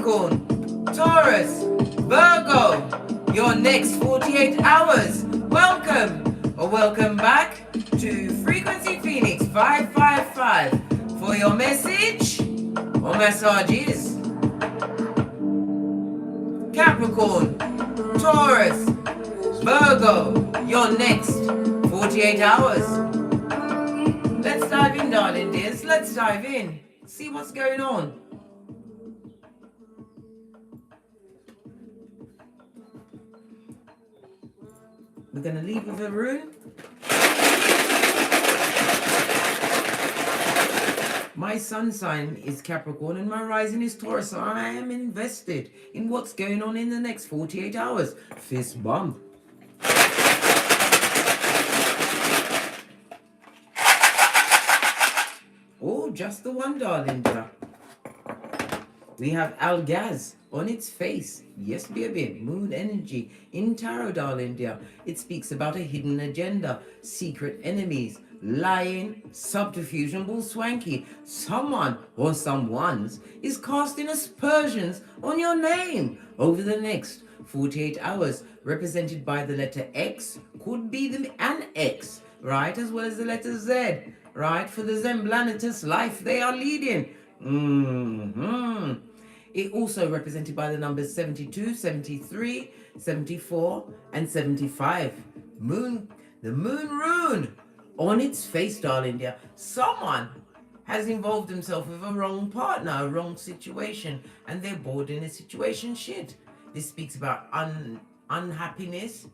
Capricorn, Taurus, Virgo, your next 48 hours. Welcome or welcome back to Frequency Phoenix 555 for your message or messages. Capricorn, Taurus, Virgo, your next 48 hours. Let's dive in, darling dears. Let's dive in. See what's going on. We're going to leave with a rune. My sun sign is Capricorn and my rising is Taurus, so I am invested in what's going on in the next 48 hours. Fist bump. Oh, just the one, darling dear. We have Algaz on its face. Yes, baby. Moon energy in tarot, darling dear. It speaks about a hidden agenda, secret enemies, lying, subterfuge, and bull swanky. Someone or someone's is casting aspersions on your name over the next 48 hours, represented by the letter X. Could be an X, right? As well as the letter Z, right? For the Zemblanetous life they are leading. It also represented by the numbers 72, 73, 74, and 75. The moon rune on its face, darling dear. Someone has involved himself with a wrong partner, a wrong situation, and they're bored in a situation shit. This speaks about unhappiness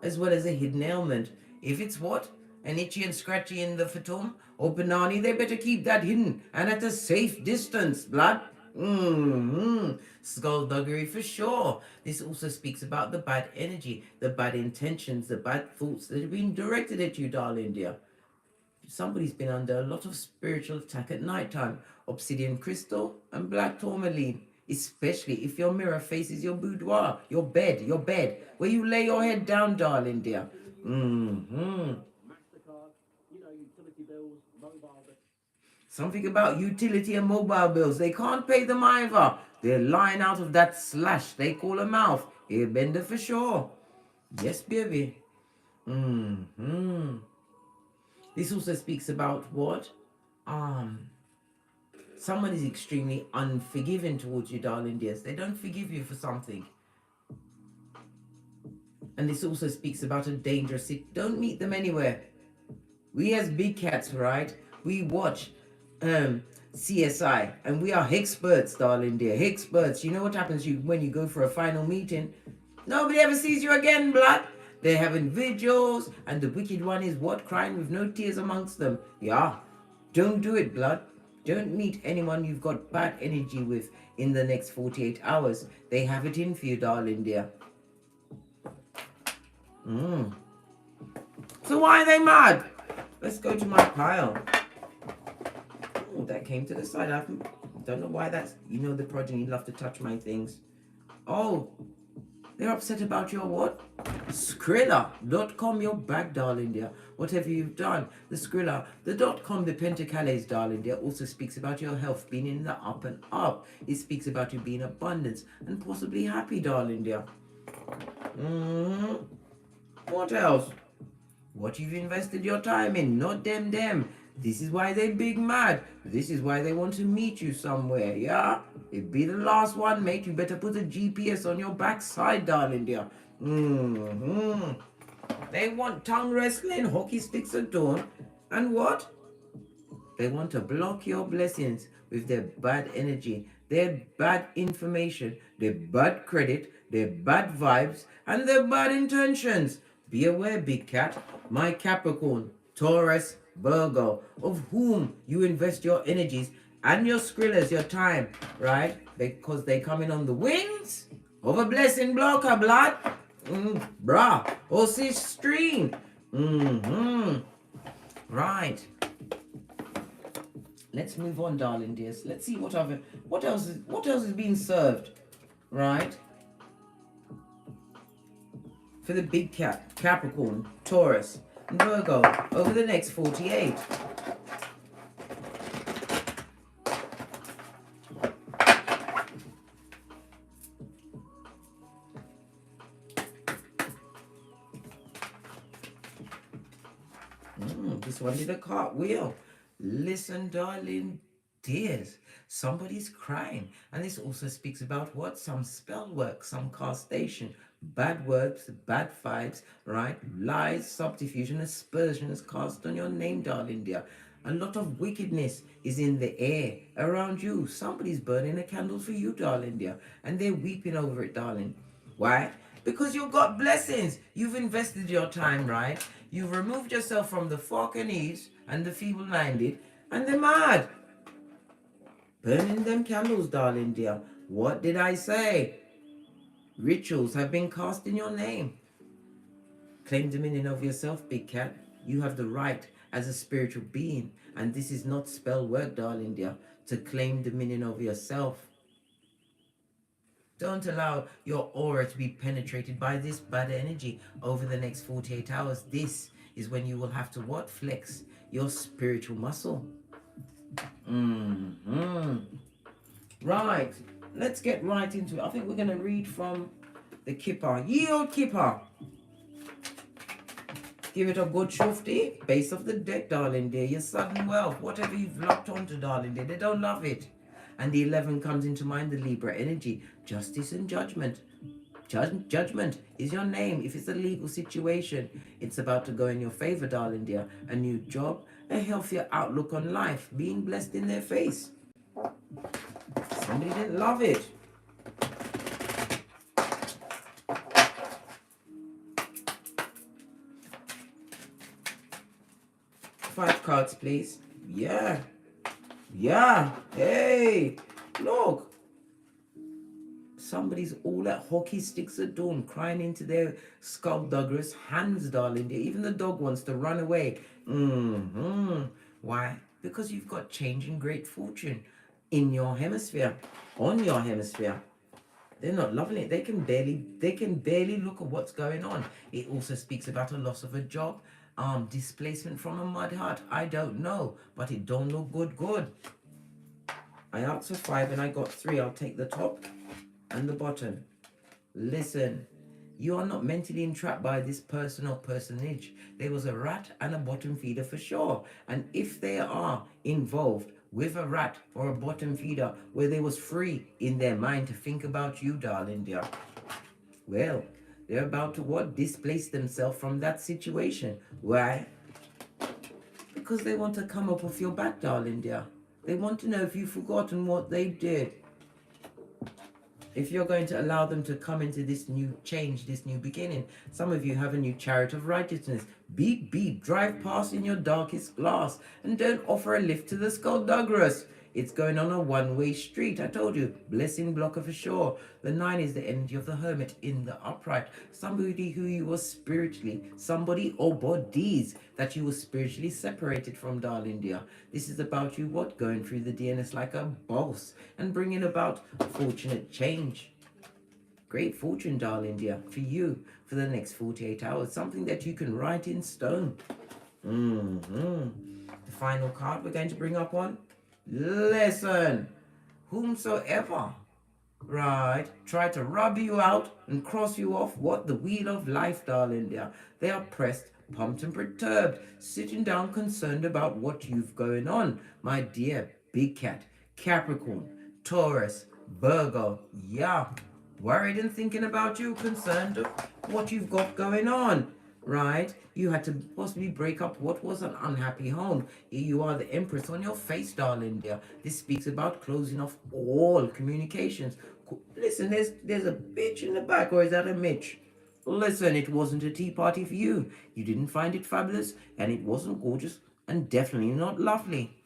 as well as a hidden ailment. If it's what? An itchy and scratchy in the fatum or banani, they better keep that hidden and at a safe distance, blood. Skullduggery for sure. This also speaks about the bad energy, the bad intentions, the bad thoughts that have been directed at you, darling dear. Somebody's been under a lot of spiritual attack at night time. Obsidian crystal and black tourmaline, especially if your mirror faces your boudoir, your bed, where you lay your head down, darling dear. Something about utility and mobile bills. They can't pay them either. They're lying out of that slash they call a mouth. Airbender for sure. Yes, baby. This also speaks about what? Someone is extremely unforgiving towards you, darling dears. They don't forgive you for something. And this also speaks about a dangerous... Don't meet them anywhere. We as big cats, right? We watch CSI, and we are experts, darling dear, experts. You know what happens when you go for a final meeting? Nobody ever sees you again, blood. They're having vigils, and the wicked one is what? Crying with no tears amongst them. Yeah, don't do it, blood. Don't meet anyone you've got bad energy with in the next 48 hours. They have it in for you, darling dear. So why are they mad? Let's go to my pile. Oh, that came to the side. I don't know why that's... You know the progeny love to touch my things. Oh, they're upset about your what? Skrilla.com, your bag, darling dear. Whatever you've done. The Skrilla, the .com, the Pentacales, darling dear, also speaks about your health being in the up and up. It speaks about you being abundance and possibly happy, darling dear. What else? What you've invested your time in, not them. This is why they big mad. This is why they want to meet you somewhere, yeah? It'd be the last one, mate. You better put a GPS on your backside, darling dear. They want tongue wrestling, hockey sticks at dawn. And what? They want to block your blessings with their bad energy, their bad information, their bad credit, their bad vibes, and their bad intentions. Be aware, big cat, my Capricorn, Taurus, Virgo, of whom you invest your energies and your Skrillas, your time, right? Because they come in on the wings of a blessing blocker, blood. Brah. Or sis stream. Right. Let's move on, darling dears. Let's see what else is being served, right? For the big cat, Capricorn, Taurus, and Virgo over the next 48. This one did a cartwheel. Listen, darling dears, somebody's crying. And this also speaks about what? Some spell work, some castation, bad words, bad vibes, right? Lies, subterfuge, and aspersions cast on your name, darling dear. A lot of wickedness is in the air around you. Somebody's burning a candle for you, darling dear, and they're weeping over it, darling. Why? Because you've got blessings. You've invested your time, right? You've removed yourself from the fork and ease and the feeble-minded, and they're mad. Burning them candles, darling dear. What did I say? Rituals have been cast in your name. Claim dominion of yourself, big cat. You have the right as a spiritual being, and this is not spell work, darling dear, to claim dominion over yourself. Don't allow your aura to be penetrated by this bad energy over the next 48 hours. This is when you will have to what? Flex your spiritual muscle. Right. Let's get right into it. I think we're going to read from the Kipper. Yield Kipper. Give it a good shufty. Base of the deck, darling dear. Your sudden wealth. Whatever you've locked onto, darling dear. They don't love it. And the 11 comes into mind, the Libra energy. Justice and judgment. Judgment is your name. If it's a legal situation, it's about to go in your favor, darling dear. A new job, a healthier outlook on life, being blessed in their face. Somebody didn't love it. Five cards, please. Yeah. Hey, look. Somebody's all at hockey sticks at dawn, crying into their skullduggerous hands, darling dear. Even the dog wants to run away. Why? Because you've got change and great fortune in your hemisphere, on your hemisphere. They're not loving it. They can barely look at what's going on. It also speaks about a loss of a job, displacement from a mud hut. I don't know, but it don't look good. I asked for 5 and I got 3. I'll take the top and the bottom. Listen, you are not mentally entrapped by this person or personage. There was a rat and a bottom feeder for sure. And if they are involved with a rat or a bottom feeder where they was free in their mind to think about you, darling dear, well, they're about to what? Displace themselves from that situation. Why? Because they want to come up off your back, darling dear. They want to know if you've forgotten what they did. If you're going to allow them to come into this new change, this new beginning. Some of you have a new chariot of righteousness. Beep, beep, drive past in your darkest glass and don't offer a lift to the skullduggerous. It's going on a one-way street. I told you, blessing blocker for sure. The 9 is the energy of the hermit in the upright. Somebody who you were spiritually, somebody or bodies that you were spiritually separated from, darling dear. This is about you, what? Going through the DNS like a boss and bringing about fortunate change. Great fortune, darling dear, for you for the next 48 hours. Something that you can write in stone. The final card we're going to bring up on. Listen, whomsoever, right, try to rub you out and cross you off, what? The wheel of life, darling dear. They are pressed, pumped and perturbed, sitting down concerned about what you've going on, my dear big cat, Capricorn, Taurus, Virgo, yeah, worried and thinking about you, concerned of what you've got going on. Right? You had to possibly break up what was an unhappy home. Here you are, the Empress on your face, darling dear. This speaks about closing off all communications. Listen, there's a bitch in the back, or is that a Mitch? Listen, it wasn't a tea party for you. You didn't find it fabulous, and it wasn't gorgeous, and definitely not lovely.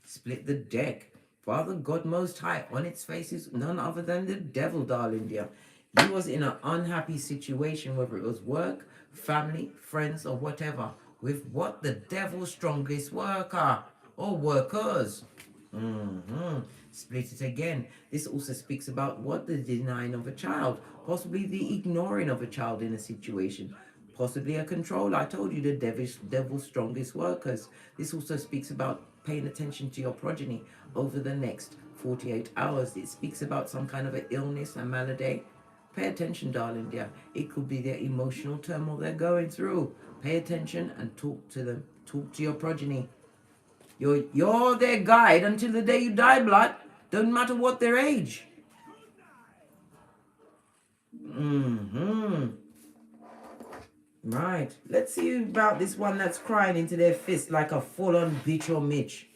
Split the deck. Father God Most High, on its face is none other than the devil, darling dear. You was in an unhappy situation, whether it was work, family, friends, or whatever, with what? The devil's strongest worker or workers. Split it again. This also speaks about what? The denying of a child, possibly the ignoring of a child in a situation, possibly a control. I told you, the devil's strongest workers. This also speaks about paying attention to your progeny over the next 48 hours. It speaks about some kind of an illness, a malady. Pay attention, darling dear. It could be their emotional turmoil they're going through. Pay attention and talk to them. Talk to your progeny. You're their guide until the day you die, blood. Don't matter what their age. Right. Let's see about this one that's crying into their fist like a full-on bitch or Mitch.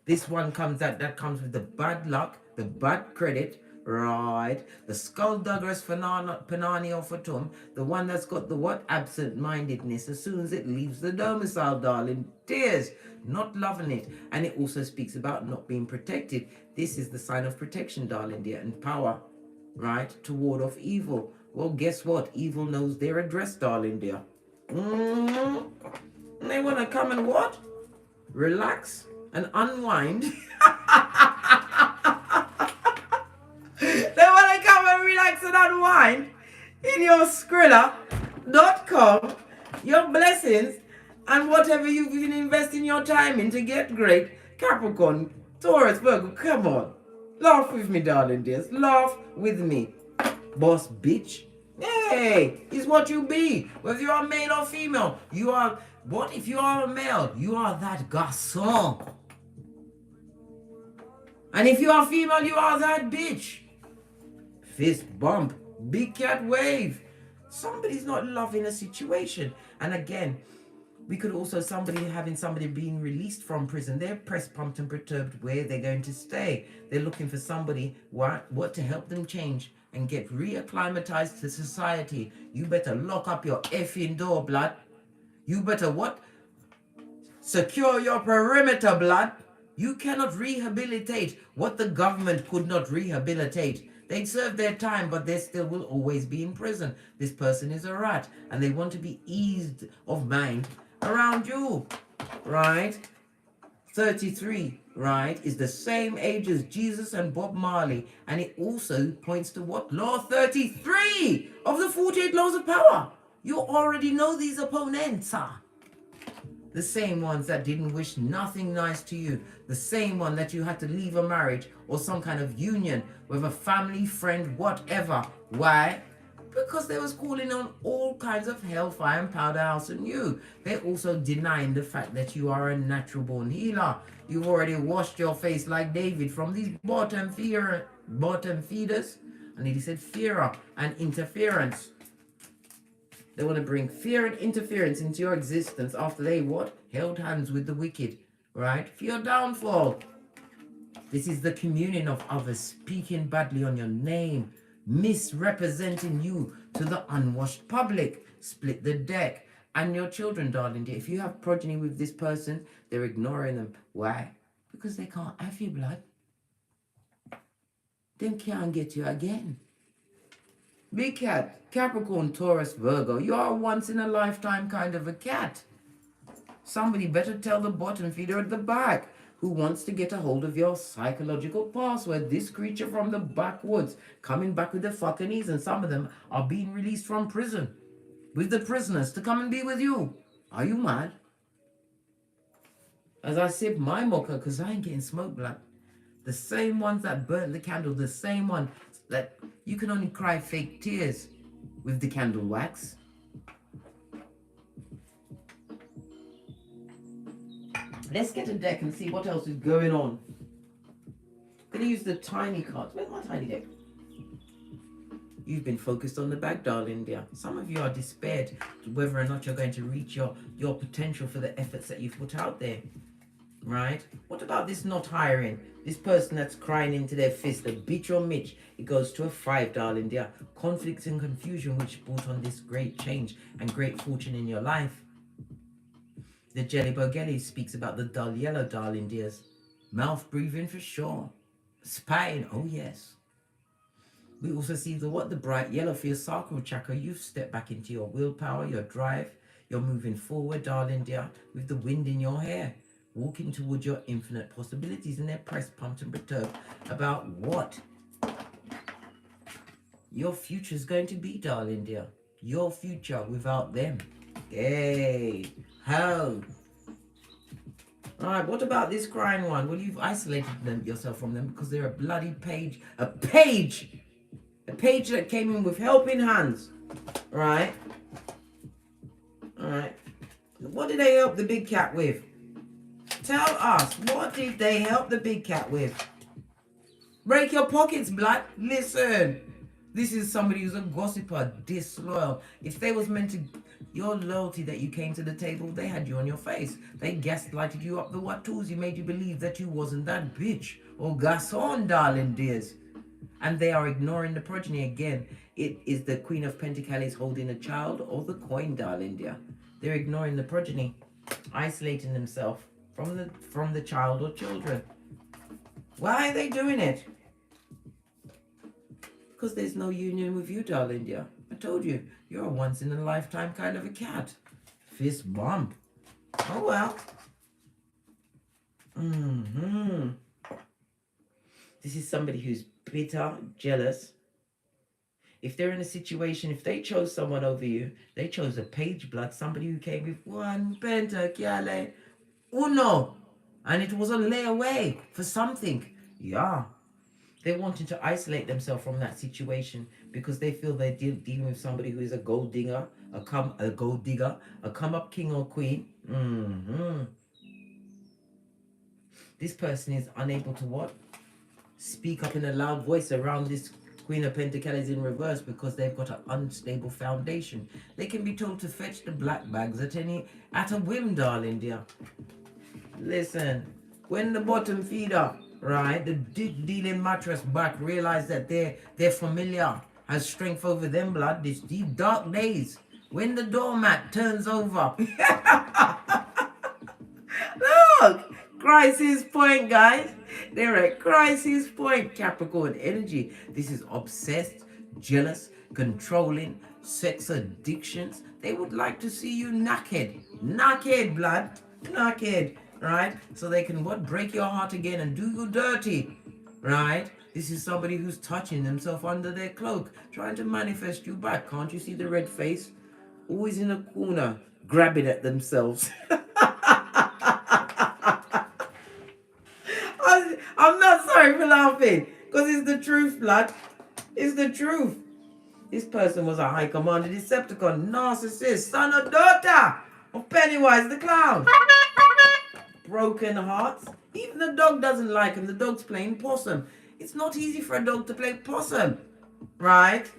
This one comes that comes with the bad luck, the bad credit, right? The skulldugger's Panani or Fatum, the one that's got the what? Absent-mindedness as soon as it leaves the domicile, darling. Tears, not loving it. And it also speaks about not being protected. This is the sign of protection, darling dear, and power, right? To ward off evil. Well, guess what? Evil knows their address, darling dear. They want to come and what? Relax and unwind. They want to come and relax and unwind in your Skrilla.com, your blessings, and whatever you've been investing your time in to get great. Capricorn, Taurus, Virgo, come on. Laugh with me, darling dears. Laugh with me. Boss bitch. Hey, is what you be. Whether you are male or female, you are, what if you are a male? You are that garçon. And if you are female, you are that bitch. Fist bump, big cat wave. Somebody's not loving a situation. And again, we could also having somebody being released from prison. They're pressed, pumped, and perturbed where they're going to stay. They're looking for somebody what to help them change and get reacclimatized to society. You better lock up your effing door, blood. You better what? Secure your perimeter, blood. You cannot rehabilitate what the government could not rehabilitate. They serve their time, but they still will always be in prison. This person is a rat, and they want to be eased of mind around you, right? 33, right, is the same age as Jesus and Bob Marley, and it also points to what? Law 33 of the 48 laws of power. You already know these opponents are the same ones that didn't wish nothing nice to you, the same one that you had to leave a marriage or some kind of union with a family, friend, whatever. Why? Because they was calling on all kinds of hellfire and powder house on you. They're also denying the fact that you are a natural born healer. You've already washed your face like David from these bottom feeders. And he said fear and interference. They want to bring fear and interference into your existence after they what? Held hands with the wicked, right? For your downfall. This is the communion of others speaking badly on your name, misrepresenting you to the unwashed public. Split the deck. And your children, darling dear, if you have progeny with this person, they're ignoring them. Why? Because they can't have you, blood. They can't get you again. Big cat, Capricorn, Taurus, Virgo, you are once in a lifetime kind of a cat. Somebody better tell the bottom feeder at the back who wants to get a hold of your psychological password. This creature from the backwoods coming back with the fucking ease, and some of them are being released from prison with the prisoners to come and be with you. Are you mad? As I sip my mocha, because I ain't getting smoke, blood. The same ones that burnt the candle, the same one that you can only cry fake tears with the candle wax. Let's get a deck and see what else is going on. I'm going to use the tiny cards. Where's my tiny deck? You've been focused on the bag, darling dear. Some of you are despaired whether or not you're going to reach your potential for the efforts that you've put out there. Right? What about this not hiring? This person that's crying into their fist, the bitch or Mitch, it goes to a 5, darling dear. Conflicts and confusion which brought on this great change and great fortune in your life. The Jelly Bogelli speaks about the dull yellow, darling dears. Mouth breathing for sure. Spine, oh yes. We also see the bright yellow for your sacral chakra. You've stepped back into your willpower, your drive. You're moving forward, darling dear, with the wind in your hair. Walking towards your infinite possibilities, and they're pressed, pumped, and perturbed about what your future's going to be, darling dear. Your future without them. Hey, how? Alright, what about this crying one? Well, you've isolated yourself from them because they're a bloody page. A page that came in with helping hands. Alright. What did they help the big cat with? Tell us, what did they help the big cat with? Break your pockets, blood. Listen, this is somebody who's a gossiper, disloyal. If they was meant to, your loyalty that you came to the table, they had you on your face. They gaslighted you up the what tools. You made you believe that you wasn't that bitch or garçon, darling dears. And they are ignoring the progeny again. It is the Queen of Pentacles holding a child or the coin, darling dear. They're ignoring the progeny, isolating themselves from the child or children. Why are they doing it? Because there's no union with you, darling dear. I told you, you're a once-in-a-lifetime kind of a cat. Fist bump. Oh, well. This is somebody who's bitter, jealous. If they're in a situation, if they chose someone over you, they chose a page blood, somebody who came with one pentacale, uno, and it was a layaway for something. Yeah. They're wanting to isolate themselves from that situation because they feel they're dealing with somebody who is a gold digger, a come up king or queen. This person is unable to what? Speak up in a loud voice around this Queen of Pentacles in reverse because they've got an unstable foundation. They can be told to fetch the black bags at a whim, darling dear. Listen, when the bottom feeder, right, the dealing mattress back realize that their familiar has strength over them, blood, these dark days, when the doormat turns over. Look, crisis point, guys. They're at crisis point, Capricorn energy. This is obsessed, jealous, controlling, sex addictions. They would like to see you naked, blood, naked, right? So they can what? Break your heart again and do you dirty, right? This is somebody who's touching themselves under their cloak, trying to manifest you back. Can't you see the red face? Always in a corner, grabbing at themselves. I'm not sorry for laughing, because it's the truth, blood. It's the truth. This person was a high commander Decepticon, narcissist, son or daughter of Pennywise the Clown. Broken hearts. Even the dog doesn't like him. The dog's playing possum. It's not easy for a dog to play possum, right?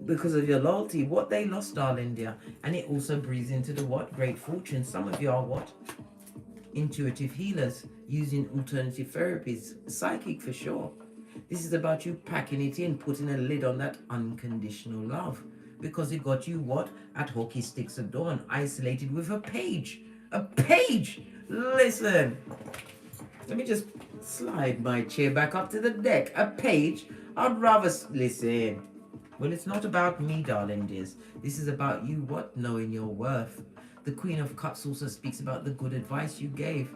Because of your loyalty, what they lost, darling dear. And it also breathes into the what? Great fortune. Some of you are what? Intuitive healers using alternative therapies, psychic for sure. This is about you packing it in, putting a lid on that unconditional love, because it got you what? At hockey sticks at dawn, isolated with a page. Listen, let me just slide my chair back up to the deck. A page. I'd rather listen. Well, it's not about me, darling dears. This is about you what? Knowing your worth. The Queen of Cups also speaks about the good advice you gave.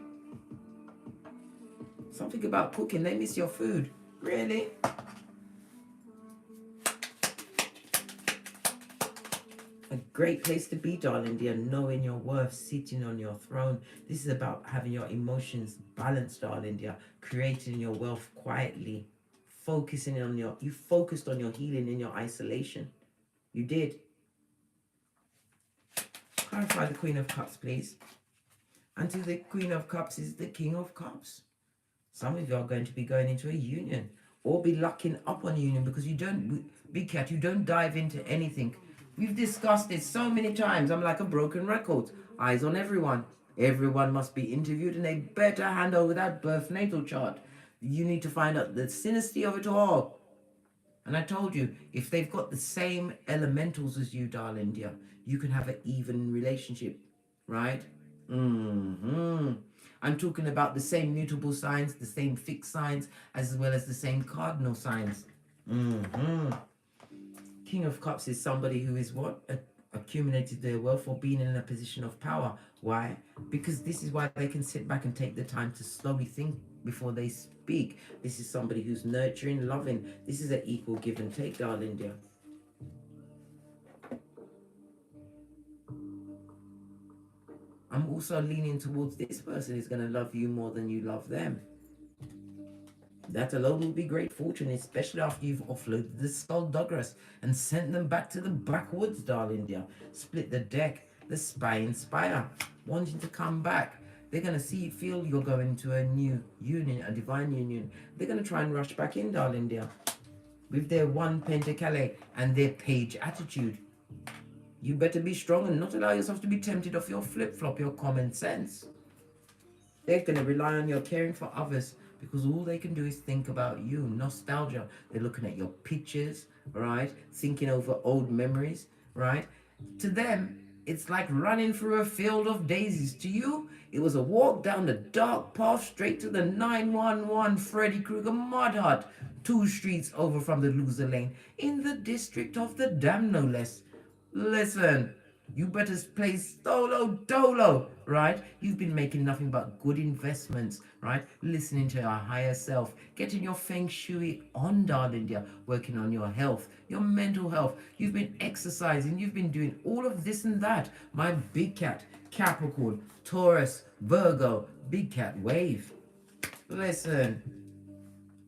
Something about cooking. They miss your food. Really? A great place to be, darling dear. Knowing your worth, sitting on your throne. This is about having your emotions balanced, darling dear. Creating your wealth quietly. Focusing on you focused on your healing in your isolation. You did. Clarify the Queen of Cups, please. And to the Queen of Cups is the King of Cups. Some of you are going to be going into a union or be lucking up on a union because you don't, Big Cat, you don't dive into anything. We've discussed it so many times. I'm like a broken record. Eyes on everyone. Everyone must be interviewed and they better hand over that birth natal chart. You need to find out the synastry of it all. And I told you, if they've got the same elementals as you, darling dear, you can have an even relationship, right? I'm talking about the same mutable signs, the same fixed signs, as well as the same cardinal signs. King of Cups is somebody who is what? Accumulated their wealth or being in a position of power. Why? Because this is why they can sit back and take the time to slowly think before they speak. This is somebody who's nurturing, loving. This is an equal give and take, darling dear. I'm also leaning towards this person is going to love you more than you love them. That alone will be great fortune, especially after you've offloaded the skullduggerous and sent them back to the backwoods, darling dear. Split the deck, the spy inspire, wanting to come back. They're going to feel you're going to a new union, a divine union. They're going to try and rush back in, darling dear, with their one pentacale and their page attitude. You better be strong and not allow yourself to be tempted off your flip-flop, your common sense. They're going to rely on your caring for others because all they can do is think about you. Nostalgia. They're looking at your pictures, right? Thinking over old memories, right? To them, it's like running through a field of daisies. To you, it was a walk down the dark path straight to the 911 Freddy Krueger mud hut, 2 streets over from the loser lane, in the district of the damn no less. Listen, you better play solo dolo, right? You've been making nothing but good investments, right? Listening to your higher self, getting your feng shui on, darling dear, working on your health, your mental health. You've been exercising, you've been doing all of this and that. My big cat, Capricorn, Taurus, Virgo, big cat wave. Listen,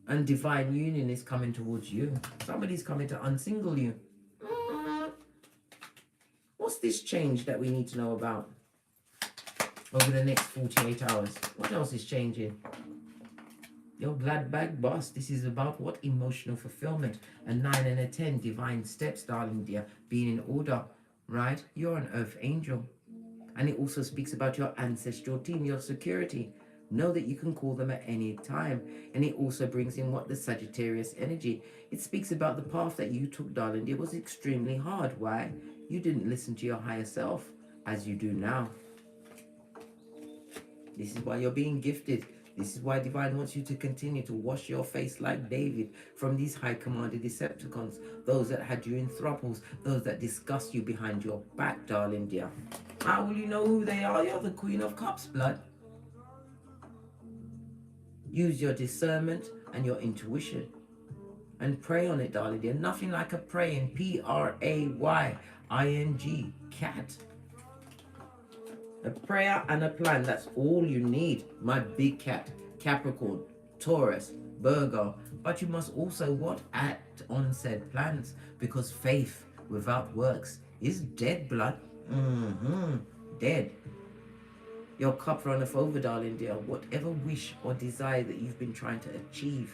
and divine union is coming towards you. Somebody's coming to unsingle you. What's this change that we need to know about over the next 48 hours? What else is changing? Your glad bag boss. This is about what? Emotional fulfillment. A 9 and a 10. Divine steps, darling dear. Being in order, right? You're an earth angel. And it also speaks about your ancestral team, your security. Know that you can call them at any time. And it also brings in what? The Sagittarius energy. It speaks about the path that you took, darling dear, was extremely hard. Why? You didn't listen to your higher self as you do now. This is why you're being gifted. This is why Divine wants you to continue to wash your face like David from these high commanded Decepticons, those that had you in thruples, those that discussed you behind your back, darling dear. How will you know who they are? You're the Queen of Cups, blood. Use your discernment and your intuition and pray on it, darling dear. Nothing like a praying, Praying, cat. A prayer and a plan, that's all you need, my big cat. Capricorn, Taurus, Virgo. But you must also what? Act on said plans, because faith without works is dead, blood. Dead. Your cup runneth over, darling dear. Whatever wish or desire that you've been trying to achieve,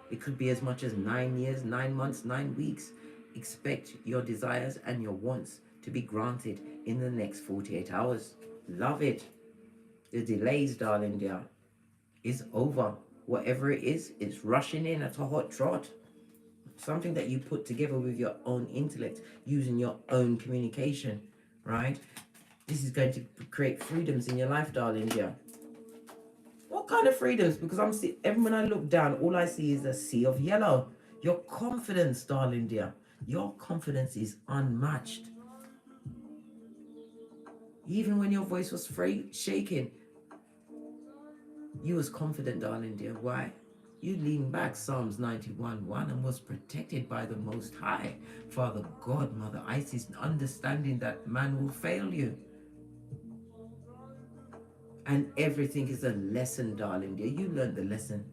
it could be as much as 9 years, 9 months, 9 weeks. Expect your desires and your wants to be granted in the next 48 hours. Love it. The delays, darling dear, is over. Whatever it is, it's rushing in at a hot trot. Something that you put together with your own intellect, using your own communication, right? This is going to create freedoms in your life, darling dear. What kind of freedoms? Because every when I look down, all I see is a sea of yellow. Your confidence, darling dear. Your confidence is unmatched. Even when your voice was shaking, you was confident, darling dear. Why? You leaned back, Psalms 91:1, and was protected by the Most High, Father God, Mother Isis, understanding that man will fail you. And everything is a lesson, darling dear. You learned the lesson.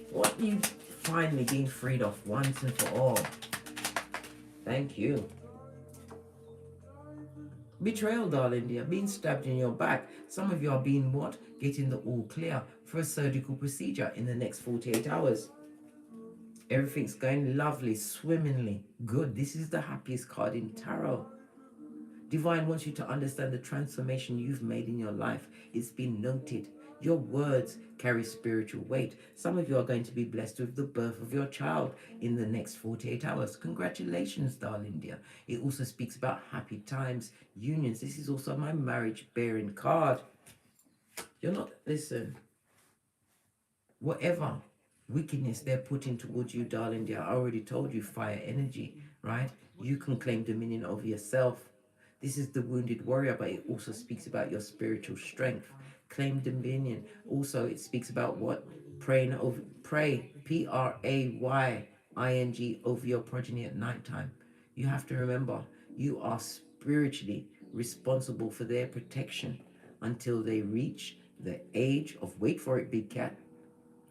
What you finally being freed of once and for all. Thank you. Betrayal, darling dear, being stabbed in your back. Some of you are being what? Getting the all clear for a surgical procedure in the next 48 hours. Everything's going lovely, swimmingly. Good. This is the happiest card in tarot. Divine wants you to understand the transformation you've made in your life. It's been noted. Your words carry spiritual weight. Some of you are going to be blessed with the birth of your child in the next 48 hours. Congratulations, darling dear. It also speaks about happy times, unions. This is also my marriage bearing card. You're not, listen, whatever wickedness they're putting towards you, darling dear, I already told you, fire energy, right? You can claim dominion over yourself. This is the wounded warrior, but it also speaks about your spiritual strength. Claim dominion. Also, it speaks about what? Pray, Praying, over your progeny at nighttime. You have to remember, you are spiritually responsible for their protection until they reach the age of, wait for it, big cat,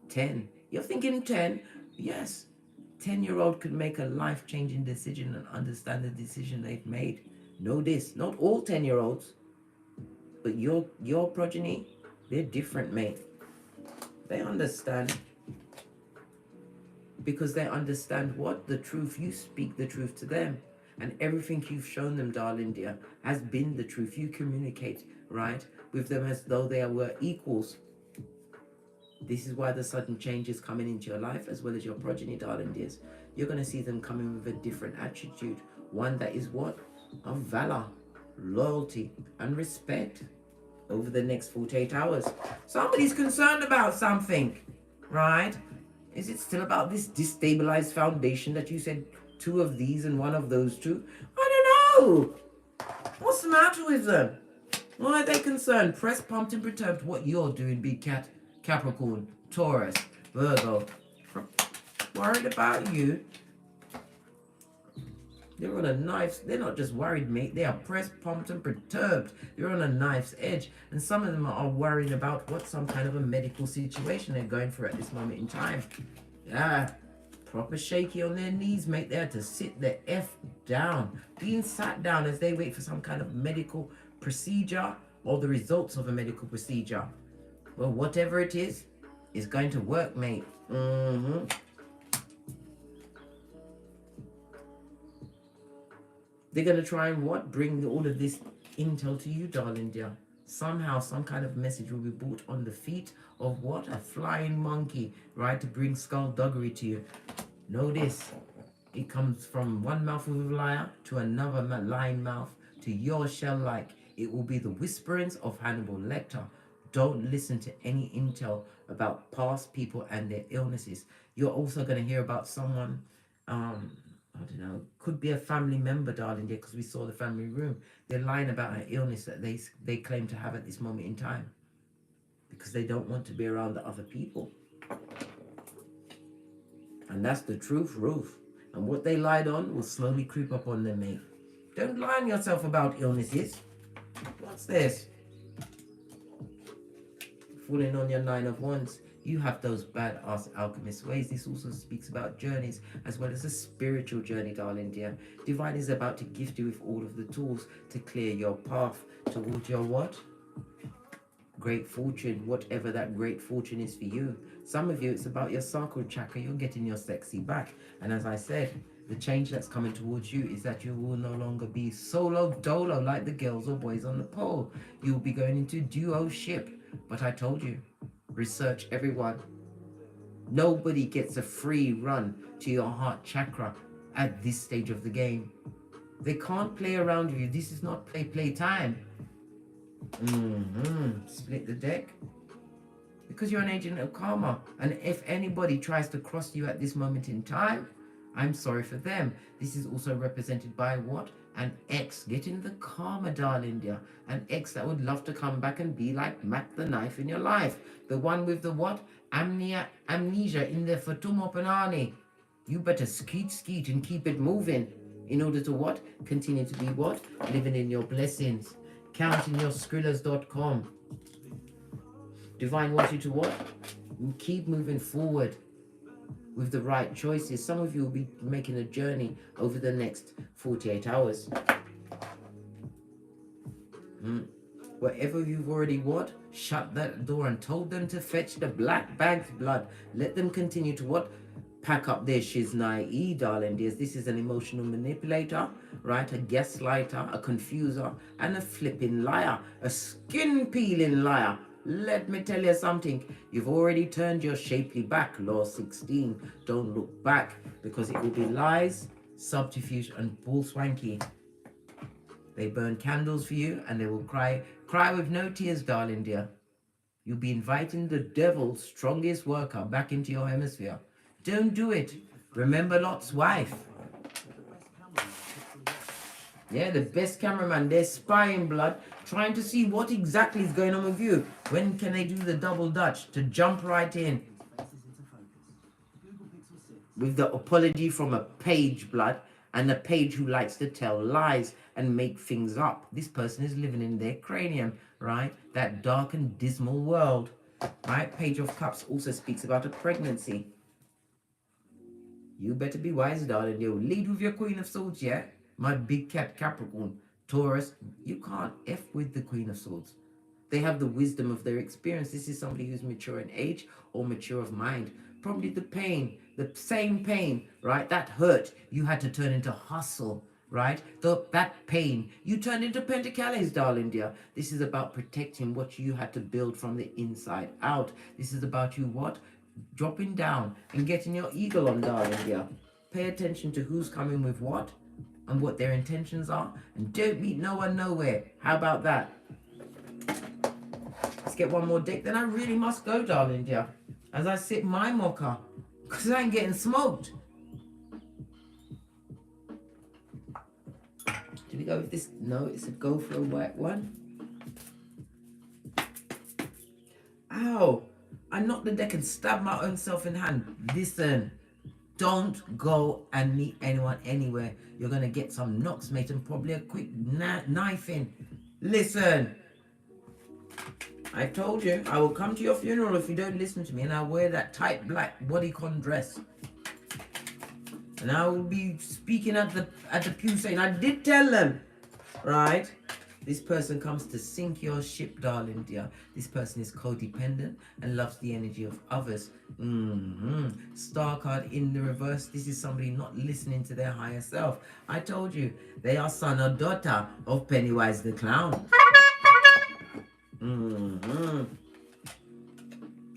10. You're thinking 10? Yes. 10-year-old could make a life-changing decision and understand the decision they've made. Know this, not all 10-year-olds, but your progeny, they're different, mate. They understand, because they understand what? The truth. You speak the truth to them. And everything you've shown them, darling dear, has been the truth. You communicate, right, with them as though they were equals. This is why the sudden change is coming into your life, as well as your progeny, darling dears. You're going to see them coming with a different attitude. One that is what? Of valor, loyalty, and respect over the next 48 hours. Somebody's concerned about something, right? Is it still about this destabilized foundation that you said 2 of these and 1 of those 2? I don't know. What's the matter with them? Why are they concerned? Pressed, pumped, and perturbed. What you're doing, big cat. Capricorn, Taurus, Virgo. Worried about you. They're on a knife's... They're not just worried, mate. They are pressed, pumped, and perturbed. They're on a knife's edge. And some of them are worrying about what some kind of a medical situation they're going through at this moment in time. Yeah. Proper shaky on their knees, mate. They had to sit the F down. Being sat down as they wait for some kind of medical procedure or the results of a medical procedure. Well, whatever it is going to work, mate. They're going to try and what? Bring all of this intel to you, darling dear. Somehow, some kind of message will be brought on the feet of what? A flying monkey, right? To bring skullduggery to you. Know this. It comes from one mouth of a liar to another lying mouth to your shell-like. It will be the whisperings of Hannibal Lecter. Don't listen to any intel about past people and their illnesses. You're also going to hear about someone, I don't know, could be a family member, darling, because we saw the family room. They're lying about an illness that they claim to have at this moment in time because they don't want to be around the other people. And that's the truth, Ruth. And what they lied on will slowly creep up on them, mate. Don't lie on yourself about illnesses. What's this? Falling on your 9 of Wands. You have those badass alchemist ways. This also speaks about journeys as well as a spiritual journey, darling dear. Divine is about to gift you with all of the tools to clear your path towards your what? Great fortune, whatever that great fortune is for you. Some of you, it's about your sacral chakra. You're getting your sexy back. And as I said, the change that's coming towards you is that you will no longer be solo dolo like the girls or boys on the pole. You'll be going into duo ship. But I told you, research everyone. Nobody gets a free run to your heart chakra at this stage of the game. They can't play around with you. This is not play time. Split the deck. Because you're an agent of karma. And if anybody tries to cross you at this moment in time, I'm sorry for them. This is also represented by what? An ex. Get in the karma, darling dear. An ex that would love to come back and be like Mac the Knife in your life. The one with the what? Amnesia in the Fatumo Panani. You better skeet and keep it moving. In order to what? Continue to be what? Living in your blessings. Counting your skrillers.com. Divine wants you to what? Keep moving forward with the right choices. Some of you will be making a journey over the next 48 hours. Wherever you've already what? Shut that door and told them to fetch the black bag's blood. Let them continue to what? Pack up their shiznai, darling dears. This is an emotional manipulator, right? A gaslighter, a confuser, and a flipping liar. A skin-peeling liar. Let me tell you something. You've already turned your shapely back, Law 16. Don't look back, because it will be lies, subterfuge, and bull swanky. They burn candles for you, and they will cry with no tears, darling dear. You'll be inviting the devil's strongest worker back into your hemisphere. Don't do it. Remember Lot's wife. Yeah, the best cameraman. They're spying, blood, trying to see what exactly is going on with you. When can they do the double dutch to jump right in? With the apology from a page, blood, and a page who likes to tell lies and make things up. This person is living in their cranium, right? That dark and dismal world. right? Page of Cups also speaks about a pregnancy. You better be wise, darling. You lead with your Queen of Swords, yeah? My big cat Capricorn, Taurus. You can't F with the Queen of Swords. They have the wisdom of their experience. This is somebody who's mature in age or mature of mind. Probably the pain, the same pain, right? That hurt you had to turn into hustle, right? That pain you turned into pentacles, darling dear. This is about protecting what you had to build from the inside out. This is about you what? Dropping down and getting your eagle on, darling dear. Pay attention to who's coming with what and what their intentions are, and don't meet no one nowhere. How about that? Let's get one more deck. Then I really must go, darling dear, as I sip my mocha, because I ain't getting smoked. Did we go with this? No, it's a go for a white one. Ow! I knocked the deck and stabbed my own self in the hand. Listen, don't go and meet anyone anywhere. You're going to get some knocks, mate, and probably a quick knife in. Listen, I told you, I will come to your funeral if you don't listen to me, and I'll wear that tight black bodycon dress. And I will be speaking at the pew saying, I did tell them, right? This person comes to sink your ship, darling dear. This person is codependent and loves the energy of others. Star card in the reverse. This is somebody not listening to their higher self. I told you, they are son or daughter of Pennywise the Clown.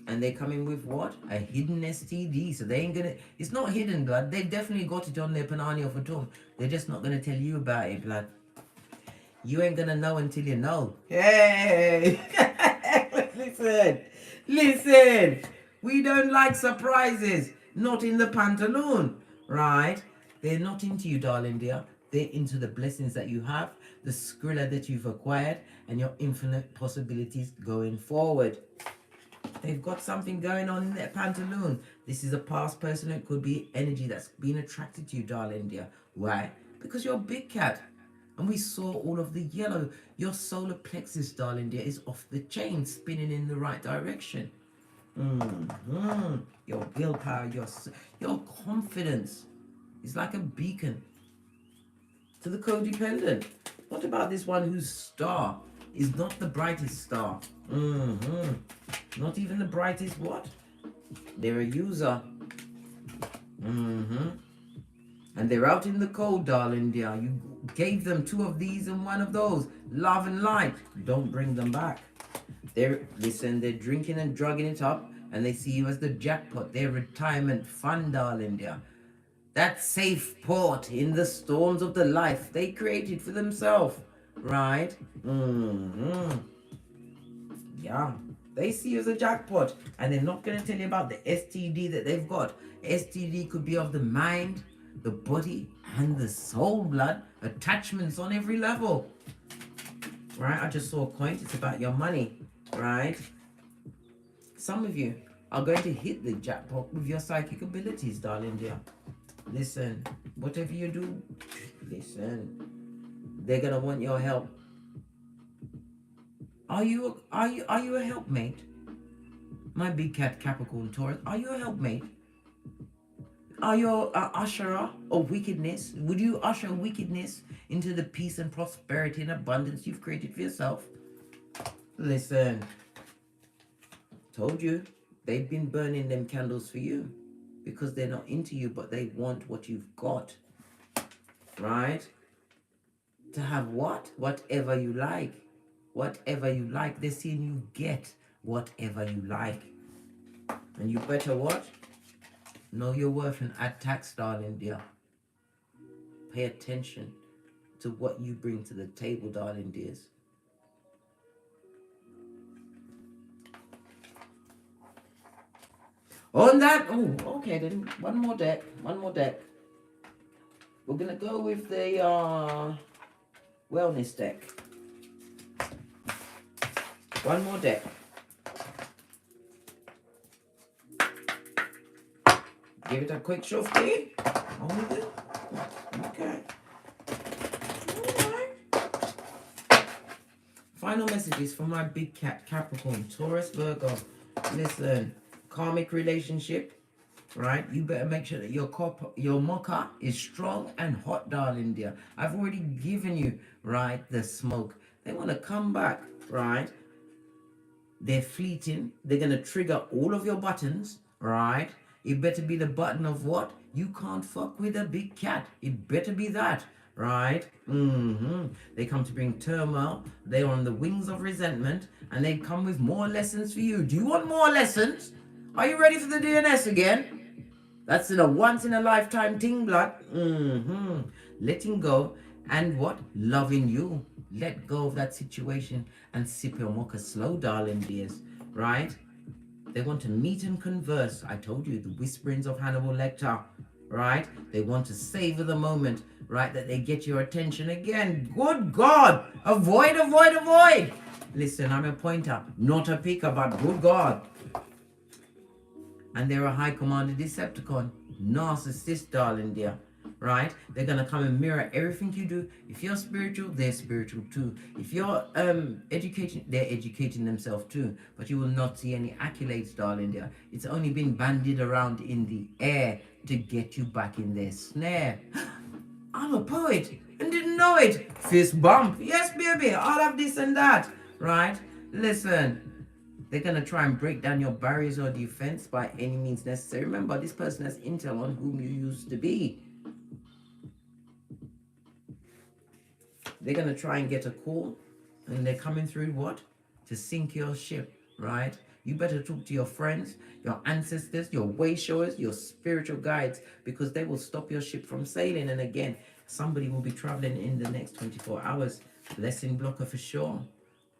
And they're coming with what? A hidden STD. So they ain't gonna, it's not hidden, blood. They've definitely got it on their Panani of a tongue. They're just not gonna tell you about it, blood. You ain't gonna know until you know. Hey! Listen. We don't like surprises. Not in the pantaloon, right? They're not into you, darling dear. They're into the blessings that you have, the skrilla that you've acquired, and your infinite possibilities going forward. They've got something going on in their pantaloon. This is a past person. It could be energy that's been attracted to you, darling dear. Why? Because you're a big cat. And we saw all of the yellow. Your solar plexus, darling dear, is off the chain, spinning in the right direction. Your willpower, your confidence is like a beacon to the codependent. What about this one whose star is not the brightest star? Not even the brightest what? They're a user. And they're out in the cold, darling dear. You gave them 2 of these and 1 of those. Love and light. Don't bring them back. They're drinking and drugging it up, and they see you as the jackpot. Their retirement fund, darling dear. That safe port in the storms of the life they created for themselves. Right? Yeah. They see you as a jackpot, and they're not going to tell you about the STD that they've got. STD could be of the mind, the body, and the soul, blood. Attachments on every level. Right? I just saw a coin. It's about your money. Right? Some of you are going to hit the jackpot with your psychic abilities, darling dear. Listen, whatever you do, listen. They're going to want your help. Are you a helpmate? My big cat Capricorn Taurus, are you a helpmate? Are you an usherer of wickedness? Would you usher wickedness into the peace and prosperity and abundance you've created for yourself? Listen, told you, they've been burning them candles for you because they're not into you, but they want what you've got, right? To have what? Whatever you like. Whatever you like. They're seeing you get whatever you like. And you better what? Know your worth and add tax, darling dear. Pay attention to what you bring to the table, darling dears. On that, okay then, one more deck. We're gonna go with the wellness deck. One more deck. Give it a quick shuffle. Hold it. Okay. Alright. Final messages from my big cat Capricorn, Taurus, Virgo. Listen, karmic relationship, right? You better make sure that your mocha is strong and hot, darling dear. I've already given you, right, the smoke. They want to come back, right? They're fleeting. They're going to trigger all of your buttons, right? It better be the button of what? You can't fuck with a big cat. It better be that, right? They come to bring turmoil. They're on the wings of resentment, and they come with more lessons for you. Do you want more lessons? Are you ready for the DNS again? That's in a once in a lifetime thing, blood. Letting go and what? Loving you. Let go of that situation and sip your mocha slow, darling dears, right? They want to meet and converse. I told you, the whisperings of Hannibal Lecter, right? They want to savor the moment, right? That they get your attention again. Good God! Avoid, avoid, avoid! Listen, I'm a pointer, not a picker, but good God. And they're a high commander Decepticon. Narcissist, darling dear. Right? They're gonna come and mirror everything you do. If you're spiritual, they're spiritual too. If you're educating, they're educating themselves too. But you will not see any accolades, darling dear. It's only been bandied around in the air to get you back in their snare. I'm a poet and didn't know it. Fist bump. Yes, baby. All of this and that. Right? Listen. They're going to try and break down your barriers or defense by any means necessary. Remember, this person has intel on whom you used to be. They're going to try and get a call, and they're coming through what? To sink your ship, right? You better talk to your friends, your ancestors, your way showers, your spiritual guides, because they will stop your ship from sailing. And again, somebody will be traveling in the next 24 hours. Blessing blocker for sure.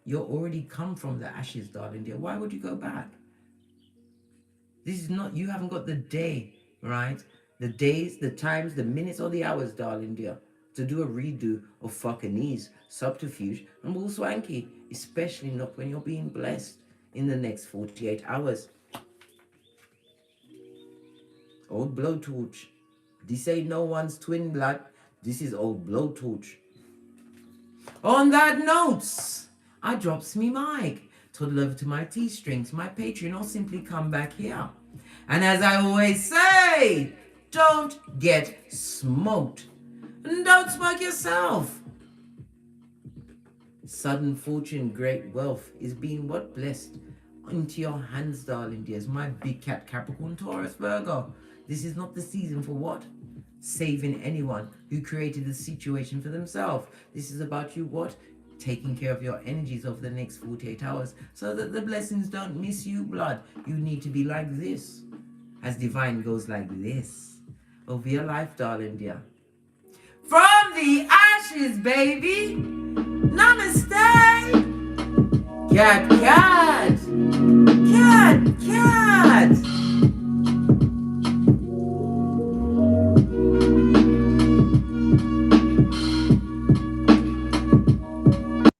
You're already come from the ashes, darling dear. Why would you go back? This is not, you haven't got the day, right? The days, the times, the minutes, or the hours, darling dear, to do a redo of fuckinese, subterfuge, and bull swanky, especially not when you're being blessed in the next 48 hours. Old blowtorch. This ain't no one's twin blood. This is old blowtorch. On that note, I drops me mic, toddle over to my T-strings, my Patreon, or simply come back here. And as I always say, don't get smoked. And don't smoke yourself. Sudden fortune, great wealth is being what? Blessed into your hands, darling dears. My big cat, Capricorn, Taurus, Virgo. This is not the season for what? Saving anyone who created the situation for themselves. This is about you what? Taking care of your energies over the next 48 hours so that the blessings don't miss you, blood. You need to be like this. As divine goes like this. Over your life, darling dear. From the ashes, baby. Namaste. Cat, cat. Cat, cat.